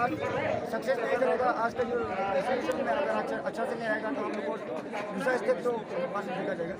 आज सक्सेस नहीं करेगा, आज का जो सेशन में अगर अच्छा से नहीं आएगा तो हम लोग को दूसरा स्टेप तो पास देखा जाएगा।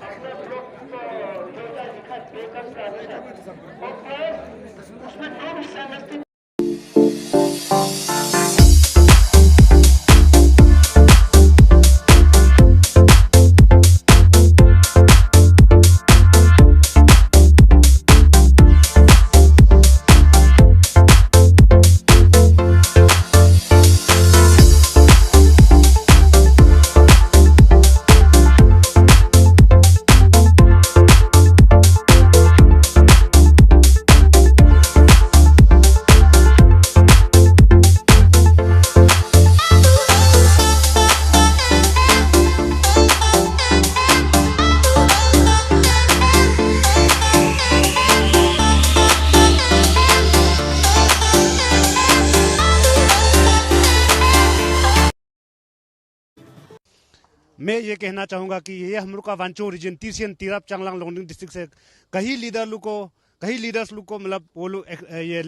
मैं ये कहना चाहूँगा कि ये हम लोग का वांचो रीजन तीसियन तिरप चांगलांग लोंगडिंग डिस्ट्रिक्ट से कई लीडर्स लोग को मतलब वो लोग ये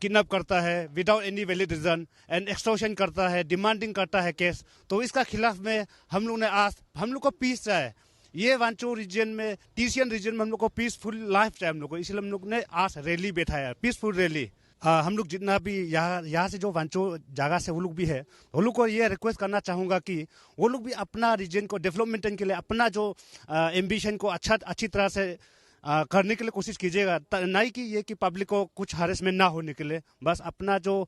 किडनैप करता है without any valid reason and extortion करता है, डिमांडिंग करता है केस। तो इसका खिलाफ में हम लोग ने आज हम लोग को पीस चाहे, ये वांचो रीजन में तीसियन रीजन में हम लोग को पीसफुल लाइफ चाहे हम लोग को, इसलिए हम लोग ने आज रैली बैठाया, पीसफुल रैली। हम लोग जितना भी यहाँ से जो वांचो जगह से वो लोग भी है, वो लोग को ये रिक्वेस्ट करना चाहूँगा कि वो लोग भी अपना रीजन को डेवलपमेंट के लिए अपना जो एम्बिशन को अच्छी तरह से करने के लिए कोशिश कीजिएगा, नहीं कि ये कि पब्लिक को कुछ हरेसमेंट ना होने के लिए। बस अपना जो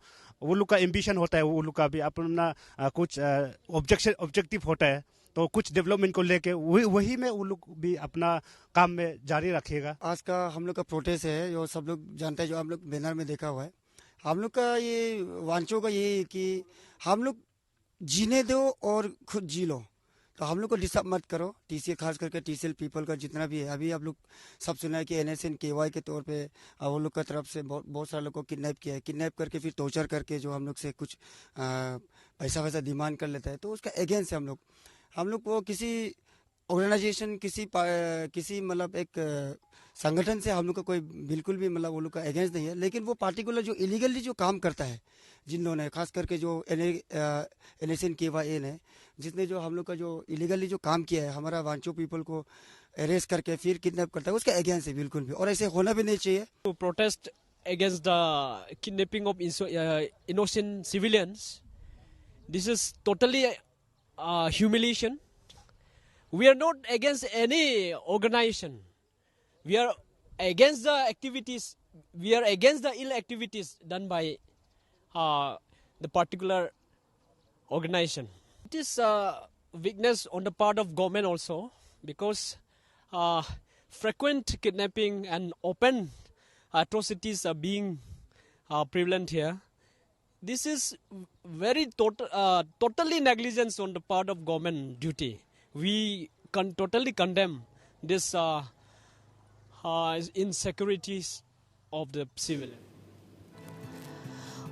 वो लोग का एम्बिशन होता है वो लोग का भी अपना कुछ ऑब्जेक्टिव होता है, तो कुछ डेवलपमेंट को लेके वही में वो लोग भी अपना काम में जारी रखिएगा। आज का हम लोग का प्रोटेस्ट है, जो सब लोग जानते हैं, जो हम लोग बैनर में देखा हुआ है। हम लोग का ये वांचो का ये कि हम लोग जीने दो और खुद जी लो, तो हम लोग को डिस्टर्ब मत करो। टीसीएल खास करके टीसीएल पीपल का जितना भी है, अभी आप लोग सब सुना है कि NSN KY के तौर पे वो लोग का तरफ से बहुत सारे लोग को किडनैप किया है, किडनैप करके फिर टॉर्चर करके जो हम लोग से कुछ पैसा वैसा डिमांड कर लेता है। तो उसका अगेंस्ट है हम लोग को किसी ऑर्गेनाइजेशन किसी मतलब एक संगठन से हम लोग का कोई बिल्कुल भी मतलब वो लोग का अगेंस्ट नहीं है। लेकिन वो पार्टिकुलर जो इलीगली जो काम करता है, जिन लोगों ने खास करके जो NSN KY ने जिसने जो हम लोग का जो इलीगली जो काम किया है, हमारा वांचो पीपल को अरेस्ट करके फिर किडनैप करता है, उसके अगेंस्ट है बिल्कुल भी, और ऐसे होना भी नहीं चाहिए। To protest against the kidnapping of innocent civilians, this is totally humiliation. We are not against any organization. We are against the activities. We are against the ill activities done by the particular organization. It is weakness on the part of government also, because frequent kidnapping and open atrocities are being prevalent here. This is very totally negligence on the part of government duty. We totally condemn this insecurities of the civilian.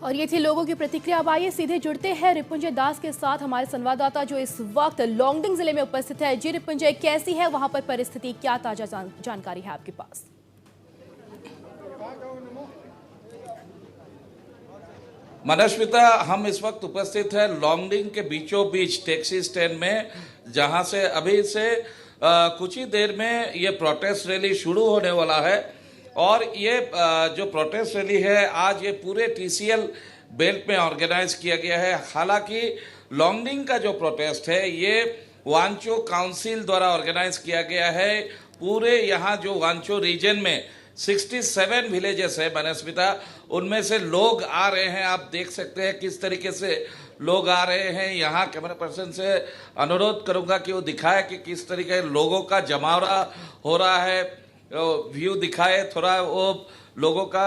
और ये थी लोगों की प्रतिक्रिया। अब आइए सीधे जुड़ते हैं रिपुंजय दास के साथ, हमारे संवाददाता जो इस वक्त लोंगडिंग जिले में उपस्थित है। जी रिपुंजय, कैसी है वहां पर परिस्थिति, क्या ताजा जानकारी है आपके पास? मनस्विता, हम इस वक्त उपस्थित है लोंगडिंग के बीचों बीच टैक्सी स्टैंड में, जहां से अभी से कुछ ही देर में ये प्रोटेस्ट रैली शुरू होने वाला है। और ये जो प्रोटेस्ट रैली है आज ये पूरे TCL बेल्ट में ऑर्गेनाइज किया गया है। हालांकि लोंगडिंग का जो प्रोटेस्ट है ये वांचो काउंसिल द्वारा ऑर्गेनाइज किया गया है। पूरे यहाँ जो वांचो रीजन में 67 विलेजेस है बनस्मिता, उनमें से लोग आ रहे हैं। आप देख सकते हैं किस तरीके से लोग आ रहे हैं। यहाँ कैमरा पर्सन से अनुरोध करूंगा कि वो दिखाए कि किस तरीके लोगों का जमावड़ा हो रहा है, व्यू दिखाए थोड़ा। वो लोगों का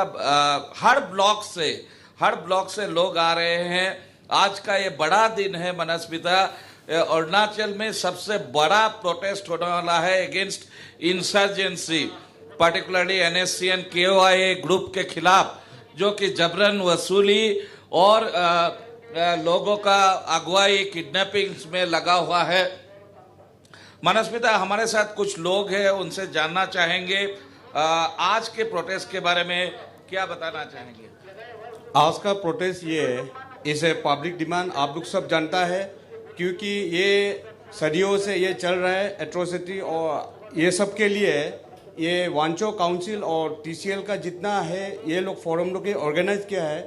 हर ब्लॉक से लोग आ रहे हैं। आज का ये बड़ा दिन है मनस्मिता। अरुणाचल में सबसे बड़ा प्रोटेस्ट होने वाला है against insurgency, particularly NSCN KY group के खिलाफ, जो कि जबरन वसूली और लोगों का अगुवाई किडनैपिंग में लगा हुआ है। मनस्मिता, हमारे साथ कुछ लोग हैं, उनसे जानना चाहेंगे आज के प्रोटेस्ट के बारे में क्या बताना चाहेंगे। आज का प्रोटेस्ट ये है, इसे पब्लिक डिमांड आप लोग सब जानता है, क्योंकि ये सदियों से ये चल रहा है एट्रोसिटी, और ये सब के लिए ये वांचो काउंसिल और टीसीएल का जितना है ये लोग फोरम लोग ऑर्गेनाइज किया है,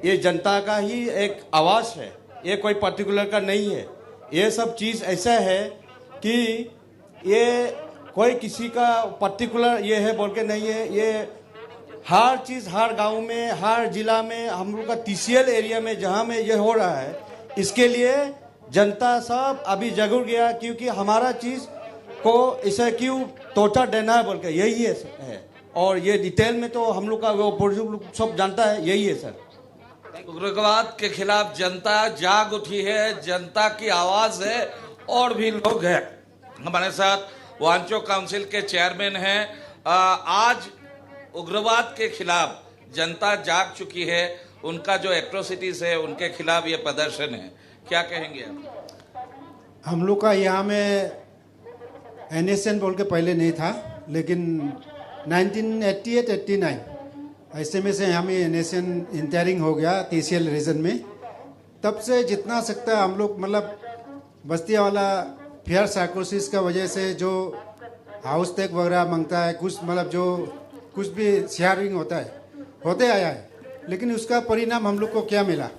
ये जनता का ही एक आवाज़ है, ये कोई पर्टिकुलर का नहीं है। ये सब चीज़ ऐसा है कि ये कोई किसी का पर्टिकुलर ये है बोल के नहीं है, ये हर चीज़ हर गांव में हर जिला में हम लोग का टीसीएल एरिया में जहां में ये हो रहा है, इसके लिए जनता सब अभी जगुर गया, क्योंकि हमारा चीज़ को इसे क्यों तोता देना है बोल के यही है। और ये डिटेल में तो हम लोग का वो सब जानता है, यही है सर। उग्रवाद के खिलाफ जनता जाग उठी है, जनता की आवाज है, और भी लोग हैं हमारे साथ। वांचो काउंसिल के चेयरमैन हैं। आज उग्रवाद के खिलाफ जनता जाग चुकी है, उनका जो एट्रोसिटीज है उनके खिलाफ ये प्रदर्शन है, क्या कहेंगे आप? हम लोग का यहाँ में NSN बोल के पहले नहीं था, लेकिन 1988-89 ऐसे में से हमें NSN इंटरिंग हो गया TCL रीजन में। तब से जितना सकता हम लोग मतलब बस्ती वाला फेयर साइकोसिस का वजह से जो हाउस टैग वगैरह मांगता है, कुछ मतलब जो कुछ भी शेयरिंग होता है होते आया है, लेकिन उसका परिणाम हम लोग को क्या मिला?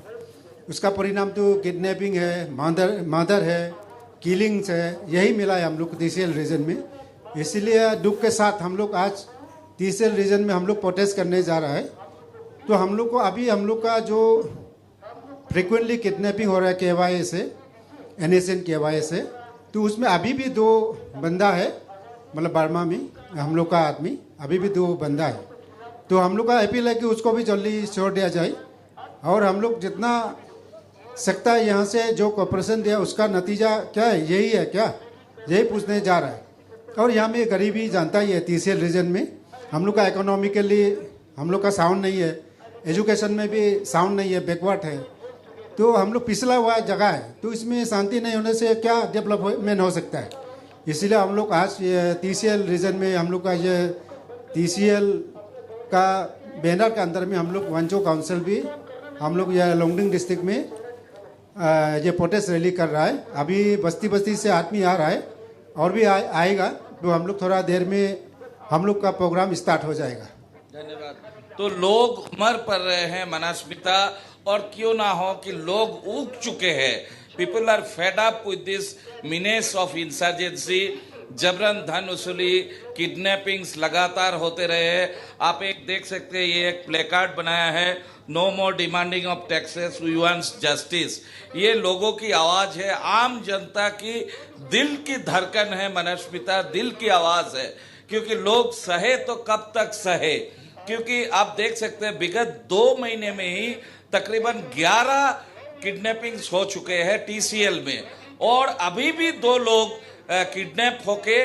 उसका परिणाम तो किडनैपिंग है, मर्डर है, किलिंग्स है, यही मिला है हम लोग को TCL रीजन में। इसीलिए दुख के साथ हम लोग आज TCL रीजन में हम लोग प्रोटेस्ट करने जा रहा है। तो हम लोग को अभी हम लोग का जो फ्रिक्वेंटली किडनैपिंग हो रहा है KYA से, NSN KYA से, तो उसमें अभी भी 2 बंदा है, मतलब बर्मा में हम लोग का आदमी अभी भी 2 बंदा है। तो हम लोग का अपील है कि उसको भी जल्दी छोड़ दिया जाए, और हम लोग जितना सकता है यहाँ से जो कॉपरेशन दिया उसका नतीजा क्या है, यही है क्या, यही पूछने जा रहा है। और यहाँ में गरीबी जानता ही है, TCL रीजन में हम लोग का इकोनॉमिकली हम लोग का साउंड नहीं है, एजुकेशन में भी साउंड नहीं है, बैकवर्ड है, तो हम लोग पिछला हुआ जगह है। तो इसमें शांति नहीं होने से क्या डेवलपमेंट हो सकता है? इसीलिए हम लोग आज TCL रीजन में हम लोग का ये TCL का बैनर के अंदर में हम लोग वांचो काउंसिल भी हम लोग यह लोंगडिंग डिस्ट्रिक्ट में ये प्रोटेस्ट रैली कर रहा है। अभी बस्ती बस्ती से आदमी आ रहा है और भी आएगा, तो हम लोग थोड़ा देर में हम लोग का प्रोग्राम स्टार्ट हो जाएगा। धन्यवाद। तो लोग उमड़ पड़ रहे हैं मनास्मिता, और क्यों ना हो कि लोग ऊब चुके हैं। People are fed up with this menace of insurgency. जबरन धन वसूली, किडनैपिंग्स लगातार होते रहे हैं। आप एक देख सकते हैं, ये एक प्ले कार्ड बनाया है, no more demanding of taxes, we wants justice. ये लोगों की आवाज है, आम जनता की दिल की धड़कन है मनस्मिता, दिल की आवाज है। क्योंकि लोग सहे तो कब तक सहे, क्योंकि आप देख सकते हैं विगत 2 महीने में ही तकरीबन 11 किडनैपिंग्स हो चुके हैं TCL में, और अभी भी 2 लोग किडनैप होके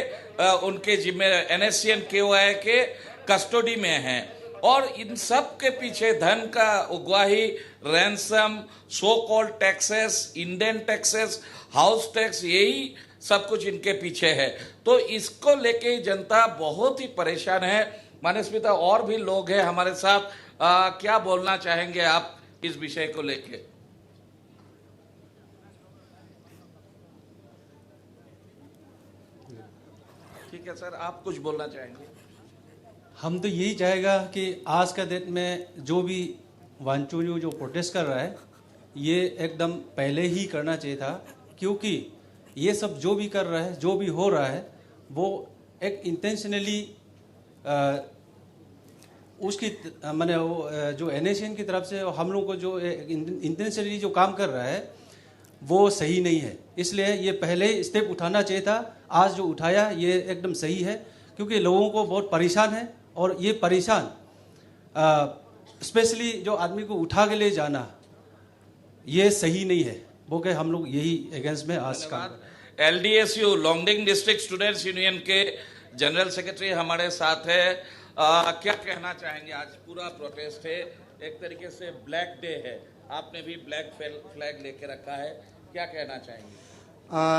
उनके जिम्मे NSN KYA के कस्टडी में हैं। और इन सब के पीछे धन का उगवाही, ransom, so called taxes, Indian taxes, house tax, यही सब कुछ इनके पीछे है। तो इसको लेके जनता बहुत ही परेशान है। मनस्मिता, और भी लोग हैं हमारे साथ, क्या बोलना चाहेंगे आप इस विषय को लेके? ठीक है सर, आप कुछ बोलना चाहेंगे? हम तो यही चाहेगा कि आज का डेट में जो भी वांचो जो प्रोटेस्ट कर रहा है, ये एकदम पहले ही करना चाहिए था, क्योंकि ये सब जो भी कर रहा है, जो भी हो रहा है, वो एक इंटेंशनली उसकी मैंने वो जो NSN की तरफ से हम लोग को जो इंटेंशनली जो काम कर रहा है वो सही नहीं है। इसलिए ये पहले स्टेप उठाना चाहिए था। आज जो उठाया ये एकदम सही है, क्योंकि लोगों को बहुत परेशान है, और ये परेशान स्पेशली जो आदमी को उठा के ले जाना ये सही नहीं है, वो के हम लोग यही अगेंस्ट में आज काम कर रहे हैं। LDSU Longding district students union के जनरल सेक्रेटरी हमारे साथ है। क्या कहना चाहेंगे? आज पूरा प्रोटेस्ट है, एक तरीके से ब्लैक डे है, आपने भी ब्लैक फ्लैग लेके रखा है, क्या कहना चाहेंगे?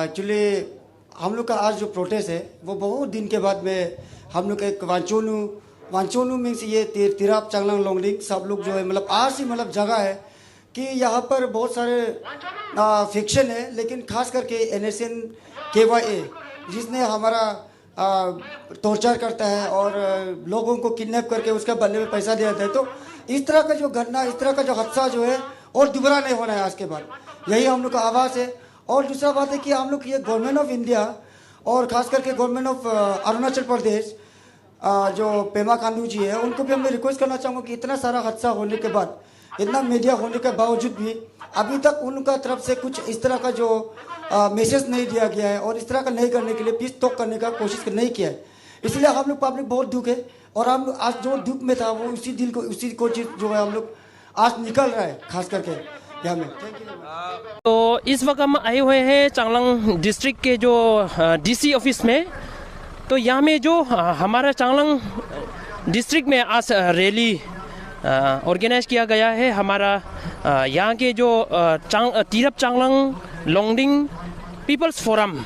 एक्चुअली हम लोग का आज जो प्रोटेस्ट है वो बहुत दिन के बाद में हम लोग एक वांचोनू मीन्स ये तिराप चांगलांग लोंगडिंग सब लोग जो है मतलब आज ही मतलब जगह है कि यहाँ पर बहुत सारे फिक्शन है, लेकिन खास करके NSN KYA जिसने हमारा टॉर्चर करता है और लोगों को किडनैप करके उसका बदले में पैसा दिया जाता है। तो इस तरह का जो घटना, इस तरह का जो हादसा जो है और दोबारा नहीं होना है आज के बाद, यही हम लोग का आवाज़ है। और दूसरा बात है कि हम लोग ये गवर्नमेंट ऑफ इंडिया और ख़ास करके गवर्नमेंट ऑफ अरुणाचल प्रदेश जो पेमा खांडू जी है, उनको भी मैं रिक्वेस्ट करना चाहूँगा कि इतना सारा हादसा होने के बाद, इतना मीडिया होने के बावजूद भी अभी तक उनका तरफ से कुछ इस तरह का जो मैसेज नहीं दिया गया है और इस तरह का नहीं करने के लिए पीस टॉक करने का कोशिश नहीं किया है। इसलिए हम लोग पब्लिक बहुत दुख है और हम लोग आज जो दुख में था वो उसी को चीज़ जो है हम लोग आज निकल रहा है, खास करके यहाँ में। तो इस वक्त हम आए हुए हैं चांगलांग डिस्ट्रिक्ट के जो DC ऑफिस में। तो यहाँ में जो हमारा चांगलांग डिस्ट्रिक्ट में आज रैली ऑर्गेनाइज किया गया है। हमारा यहाँ के जो तिरप चांगलांग लोंगडिंग पीपल्स फोरम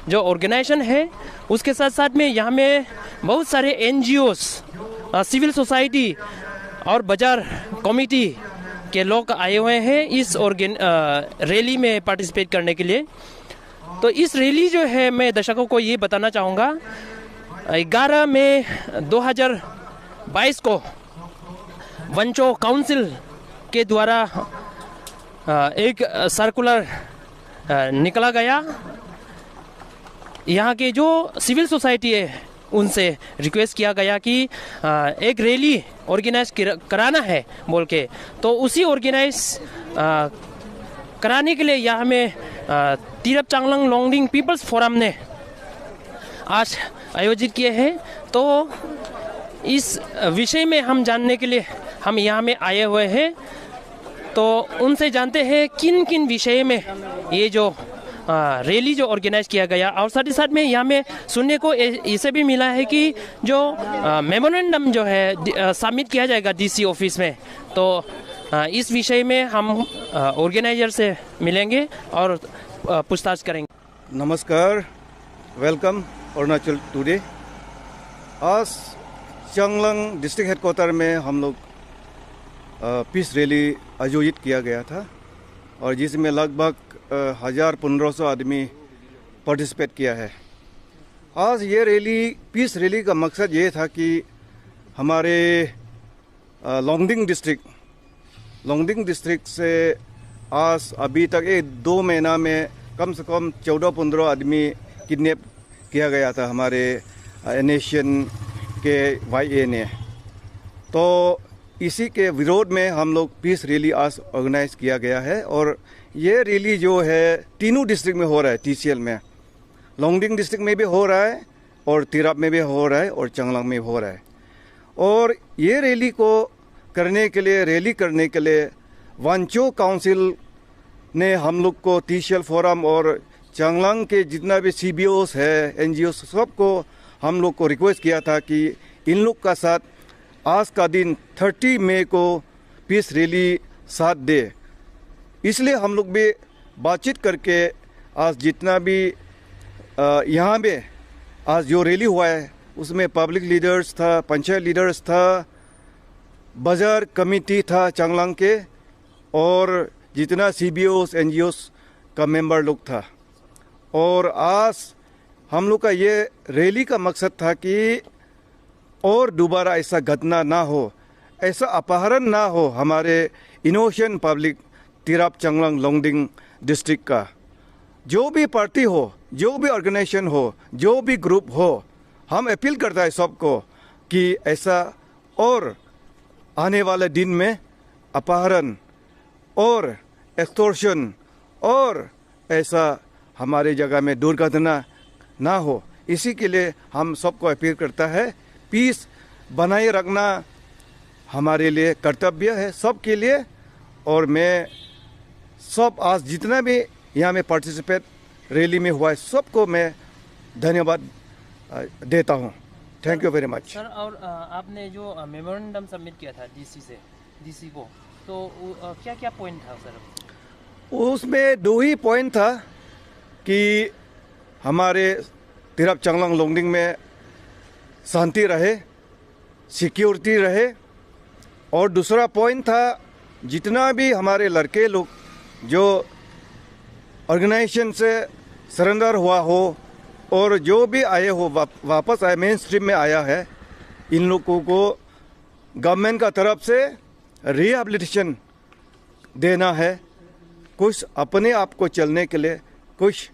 जो ऑर्गेनाइजेशन है, उसके साथ साथ में यहाँ में बहुत सारे NGOs, सिविल सोसाइटी और बाजार कमेटी के लोग आए हुए हैं इस रैली में पार्टिसिपेट करने के लिए। तो इस रैली जो है, मैं दर्शकों को ये बताना चाहूँगा, 11 मई 2022 को वांचो काउंसिल के द्वारा एक सर्कुलर निकला गया। यहाँ के जो सिविल सोसाइटी है उनसे रिक्वेस्ट किया गया कि एक रैली ऑर्गेनाइज कराना है बोल के। तो उसी ऑर्गेनाइज कराने के लिए यहाँ में तिरप चांगलांग लोंगडिंग पीपल्स फोरम ने आज आयोजित किए हैं। तो इस विषय में हम जानने के लिए हम यहाँ में आए हुए हैं। तो उनसे जानते हैं किन किन विषय में ये जो रैली जो ऑर्गेनाइज किया गया। और साथ ही साथ में यहाँ में सुनने को इसे भी मिला है कि जो मेमोरेंडम जो है सबमिट किया जाएगा DC ऑफिस में। तो इस विषय में हम ऑर्गेनाइजर से मिलेंगे और पूछताछ करेंगे। नमस्कार, वेलकम अरुणाचल टुडे। आज चांगलांग डिस्ट्रिक्ट हेडक्वार्टर में हम लोग पीस रैली आयोजित किया गया था और जिसमें लगभग 1500 आदमी पार्टिसिपेट किया है। आज ये रैली, पीस रैली का मकसद ये था कि हमारे लोंगडिंग डिस्ट्रिक्ट से आज अभी तक 2 महीना में कम से कम 14-15 आदमी किडनैप किया गया था हमारे NSN KYA ने। तो इसी के विरोध में हम लोग पीस रैली आज ऑर्गेनाइज किया गया है। और ये रैली जो है तीनों डिस्ट्रिक्ट में हो रहा है। TCL में, लोंगडिंग डिस्ट्रिक्ट में भी हो रहा है और तिरप में भी हो रहा है और चांगलांग में भी हो रहा है। और ये रैली करने के लिए वांचो काउंसिल ने हम लोग को TCL फोरम और चांगलांग के जितना भी CBOs है, NGOs, सबको हम लोग को रिक्वेस्ट किया था कि इन लोग का साथ आज का दिन 30 मई को पीस रैली साथ दे। इसलिए हम लोग भी बातचीत करके आज जितना भी यहाँ में आज जो रैली हुआ है उसमें पब्लिक लीडर्स था, पंचायत लीडर्स था, बाजार कमेटी था चांगलांग के, और जितना CBOs NGOs का मेंबर लोग था। और आज हम लोग का ये रैली का मकसद था कि और दोबारा ऐसा घटना ना हो, ऐसा अपहरण ना हो हमारे innocent public Tirap Changlang Longding district का। जो भी पार्टी हो, जो भी ऑर्गेनाइजेशन हो, जो भी ग्रुप हो, हम अपील करता है सबको कि ऐसा और आने वाले दिन में अपहरण और एक्सटॉर्शन और ऐसा हमारे जगह में दुर्घटना ना हो। इसी के लिए हम सबको अपील करता है, पीस बनाए रखना हमारे लिए कर्तव्य है सबके लिए। और मैं सब आज जितना भी यहाँ में पार्टिसिपेट रैली में हुआ है सबको मैं धन्यवाद देता हूँ। Thank you very much. Sir, और आपने जो मेमोरेंडम सबमिट किया था DC को, तो क्या क्या पॉइंट था सर? उसमें 2 ही पॉइंट था कि हमारे तिरप चांगलांग लोंगडिंग में शांति रहे, सिक्योरिटी रहे, और दूसरा पॉइंट था जितना भी हमारे लड़के लोग जो ऑर्गेनाइजेशन से सरेंडर हुआ हो और जो भी आए हो वापस आए मेन स्ट्रीम में आया है, इन लोगों को गवर्नमेंट का तरफ से रिहेबिलिटेशन देना है। कुछ अपने आप को चलने के लिए कुछ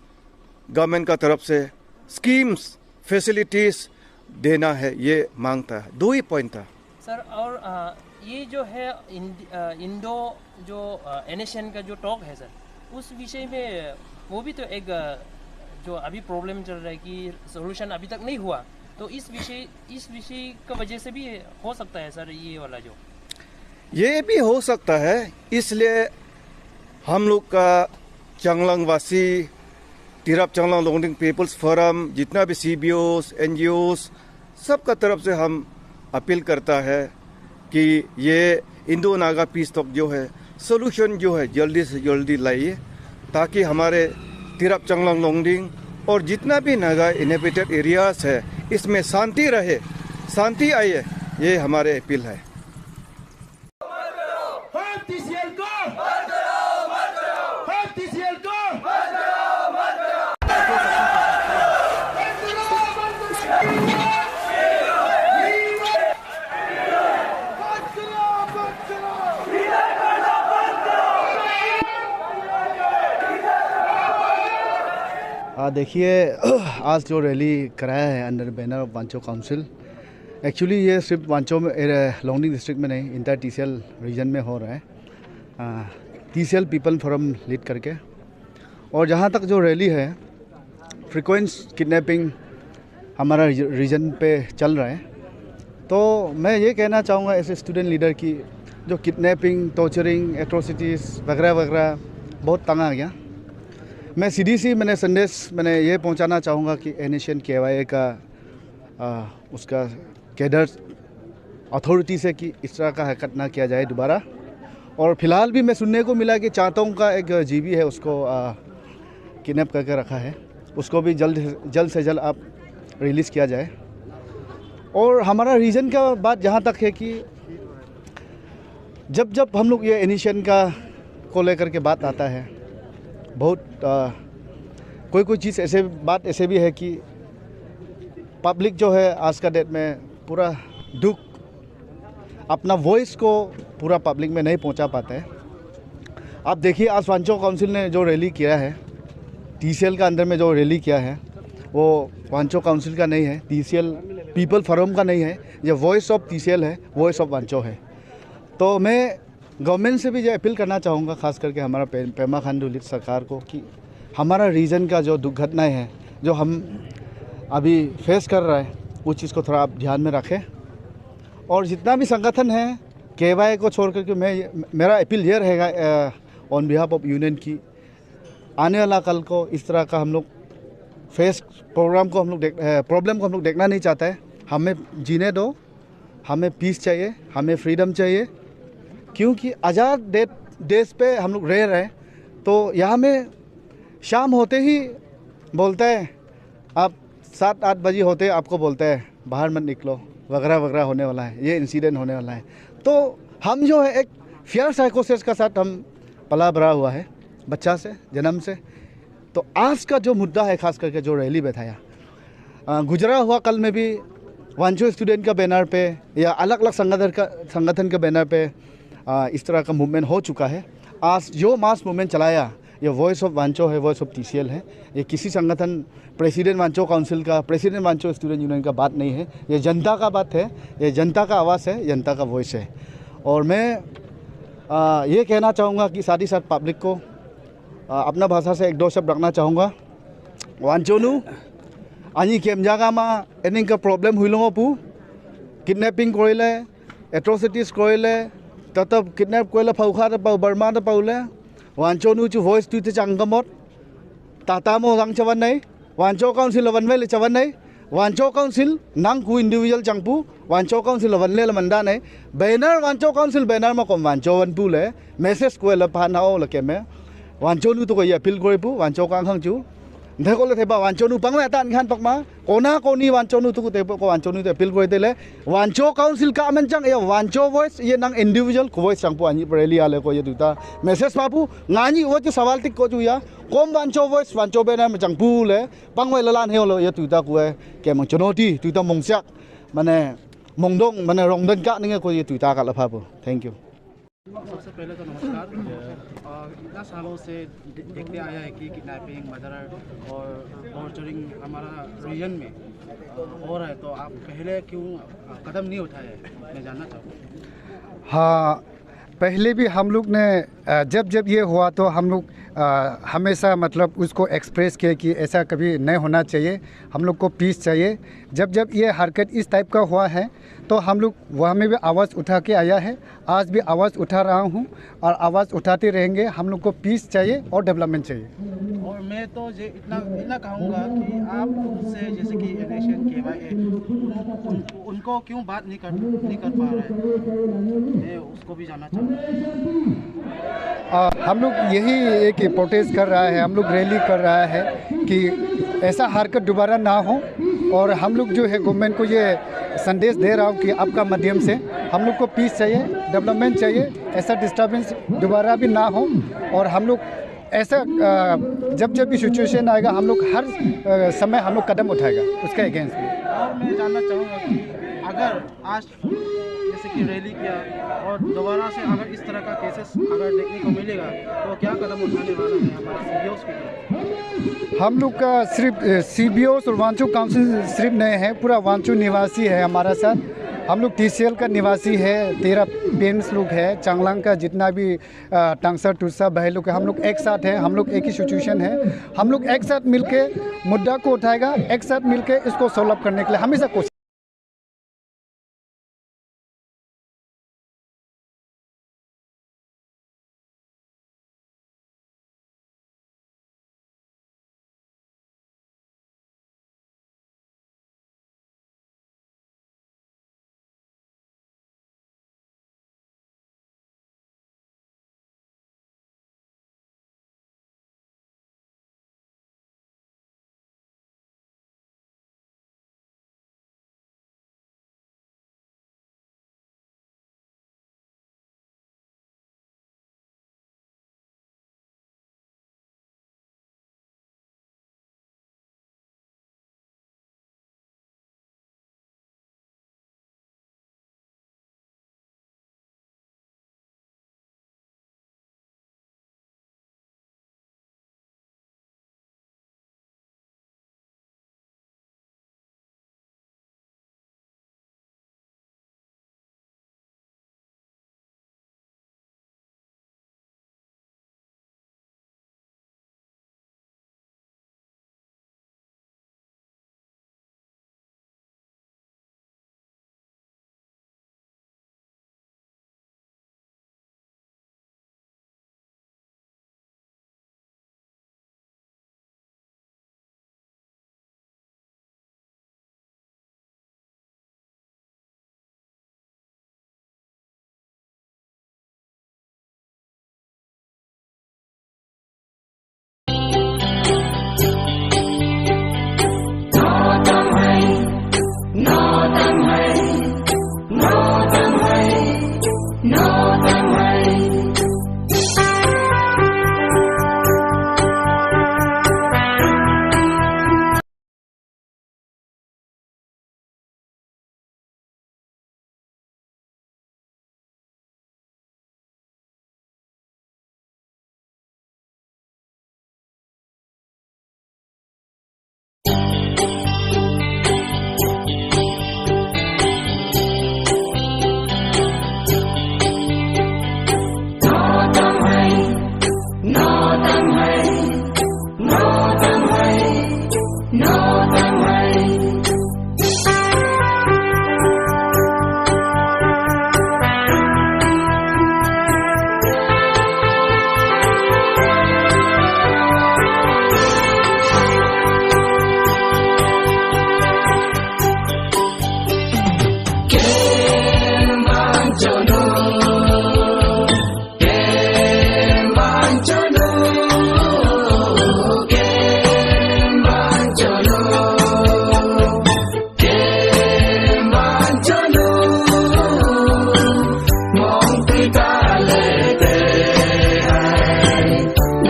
गवर्नमेंट का तरफ से स्कीम्स फैसिलिटीज देना है, ये मांगता है। 2 ही पॉइंट था सर। और ये जो है इंडो जो एनएसएन का जो टॉक है सर, उस विषय में वो भी तो एक जो अभी प्रॉब्लम चल रहा है कि सॉल्यूशन अभी तक नहीं हुआ, तो इस विषय का वजह से भी हो सकता है सर ये वाला जो। ये भी हो सकता है, इसलिए हम लोग का चांगलांग वासी तिरप चांगलांग लोंगडिंग पीपल्स फोरम, जितना भी CBOs, NGOs सबका तरफ से हम अपील करता है कि ये इंडो नागा पीस टॉक जो है सोल्यूशन जो है जल्दी से जल्दी लाइए, ताकि हमारे तिरप चांगलांग लोंगडिंग और जितना भी नागा इनहेबिटेड एरियाज है इसमें शांति रहे, शांति आए, ये हमारे अपील है। देखिए, आज जो रैली कराया है under banner of Wancho council, actually ये सिर्फ वांचो में लोंगडिंग डिस्ट्रिक्ट में नहीं, इंटर TCL रीजन में हो रहा है, TCL पीपल फोरम लीड करके। और जहाँ तक जो रैली है, फ्रिक्वेंट किडनैपिंग हमारा रीजन पे चल रहा है, तो मैं ये कहना चाहूँगा एज ए स्टूडेंट लीडर की जो किडनैपिंग, टॉर्चरिंग, एट्रोसिटीज़ वगैरह वगैरह बहुत तंग आ गया। मैं CDC मैंने संदेश ये पहुंचाना चाहूँगा कि NSN KYA का उसका कैडर अथॉरिटी से कि इस तरह का हरकत ना किया जाए दोबारा। और फिलहाल भी मैं सुनने को मिला कि चातोंग का एक GB है, उसको किडनैप करके रखा है, उसको भी जल्द से जल्द आप रिलीज़ किया जाए। और हमारा रीजन का बात जहाँ तक है कि जब हम लोग ये NSN का को लेकर के बात आता है, बहुत कोई चीज़ ऐसे भी है कि पब्लिक जो है आज का डेट में पूरा दुख अपना वॉइस को पूरा पब्लिक में नहीं पहुंचा पाता है। आप देखिए, आज वांचो काउंसिल ने जो रैली किया है, TCL का अंदर में जो रैली किया है, वो वांचो काउंसिल का नहीं है, TCL पीपल फोरम का नहीं है, ये वॉइस ऑफ TCL है, वॉइस ऑफ वांचो है। तो मैं गवर्नमेंट से भी ये अपील करना चाहूँगा, खास करके हमारा पेमा खांडू लीड सरकार को, कि हमारा रीजन का जो दुर्घटनाएं हैं जो हम अभी फेस कर रहे हैं, उस चीज़ को थोड़ा आप ध्यान में रखें। और जितना भी संगठन है KYA को छोड़ करके मेरा अपील ये रहेगा ऑन बिहाफ ऑफ यूनियन की, आने वाला कल को इस तरह का हम लोग प्रॉब्लम को हम लोग देखना नहीं चाहता है। हमें जीने दो, हमें पीस चाहिए, हमें फ्रीडम चाहिए, क्योंकि आज़ाद देश पे हम लोग रह रहे हैं। तो यहाँ में शाम होते ही बोलता है, आप 7-8 बजे होते आपको बोलता है बाहर मत निकलो, वगैरह वगैरह होने वाला है, ये इंसिडेंट होने वाला है। तो हम जो है एक फियर साइकोसिस का साथ हम पला भरा हुआ है बच्चा से, जन्म से। तो आज का जो मुद्दा है, खास करके जो रैली बैठाया, गुजरा हुआ कल में भी वांचो स्टूडेंट का बैनर पे या अलग अलग संगठन के बैनर पे इस तरह का मूवमेंट हो चुका है। आज जो मास मूवमेंट चलाया, ये वॉइस ऑफ वांचो है, वॉइस ऑफ TCL है। ये किसी संगठन, प्रेसिडेंट वांचो काउंसिल का, प्रेसिडेंट वांचो स्टूडेंट यूनियन का बात नहीं है, ये जनता का बात है, ये जनता का आवाज़ है, जनता का वॉइस है। और मैं ये कहना चाहूँगा कि साथ ही साथ पब्लिक को अपना भाषा से 1-2 शब्द रखना चाहूँगा। वांचोनु आनी केम जगह में एनिंग का प्रॉब्लम हुई लोगों पू किडनैपिंग कोइले, एट्रोसिटीज कोइले, तब किडनैप कोइले फौखा पाऊ बर्मा पाऊले वांचोनु चु वॉइस तुते चांगमत तातामो रंग चवन नहीं, वांचो काउंसिल वनवे चवन नहीं, वांचो काउंसिल नंग कु इंडिविजुअल चंगपू, वांचो काउंसिल वनले मंदा नहीं, बैनर वांचो काउंसिल बैनर में कम वांचो वनपू ले मैसेज कोइले पानाओ लके में वांचोनु तो कोई अपील कोइपू वांचो कांग चु देखो ले थे बा वांचो नु पंग आता खान पक मा कोना कोनी वांचो नु तुकु ते को वांचो नु ते अपील कोई तेले वांचो काउंसिल का मन चंग ये वांचो वॉइस ये नंग इंडिविजुअल वॉइस चंग पु अनि रेली आले को ये दुता मैसेज पापू ngaनी वो जो सवाल टिक को जुया कोम वांचो वॉइस वांचो बेना में चंग पु ले पंग वे ललान हेलो ये तुता को के मंग चनोटी तुता मंगसक माने मंगदोंग माने रोंगदन का निगे को ये तुता का लफापु थैंक यू। सबसे पहले तो नमस्कार। इतना सालों से देखते आया है कि किडनैपिंग मर्डर और टॉर्चरिंग हमारा रीजन में हो रहा है, तो आप पहले क्यों कदम नहीं उठाए, मैं जानना चाहूँगा। हाँ, पहले भी हम लोग ने जब ये हुआ तो हम लोग हमेशा मतलब उसको एक्सप्रेस किया कि ऐसा कभी नहीं होना चाहिए, हम लोग को पीस चाहिए। जब ये हरकत इस टाइप का हुआ है तो हम लोग वहाँ में भी आवाज़ उठा के आया है, आज भी आवाज़ उठा रहा हूँ और आवाज़ उठाते रहेंगे। हम लोग को पीस चाहिए और डेवलपमेंट चाहिए। और मैं तो इतना कहूँगा कि आप उनसे जैसे कि नेशन के उनको क्यों बात नहीं कर पा रहे हैं, मैं उसको भी जानना चाहूँगा। हम लोग यही एक प्रोटेस्ट कर रहा है, हम लोग रैली कर रहा है कि ऐसा हरकत दोबारा ना हो। और हम लोग जो है गवर्नमेंट को ये संदेश दे रहा हूँ कि आपका माध्यम से हम लोग को पीस चाहिए, डेवलपमेंट चाहिए, ऐसा डिस्टर्बेंस दोबारा भी ना हो। और हम लोग ऐसा जब भी सिचुएशन आएगा हम लोग हर समय हम लोग कदम उठाएगा उसके अगेंस्ट में। और मैं जानना चाहूँगा कि अगर आज जैसे कि रैली किया और दोबारा से अगर इस तरह का केसेस अगर देखने को मिलेगा तो क्या कदम उठाने वाले हैं हमारे सीबीओस की तरफ? हम लोग का सिर्फ सीबीओस और वांचो काउंसिल सिर्फ नहीं है, पूरा वांचो निवासी है हमारा साथ। हम लोग टीसीएल का निवासी है, 13 पेंस लोग है, चांगलांग का जितना भी टांगसा टूसा भाई लोग है, हम लोग एक साथ हैं। हम लोग एक ही सिचुएशन है, हम लोग एक साथ मिलके मुद्दा को उठाएगा, एक साथ मिलके इसको सॉल्व करने के लिए हमेशा कोशिश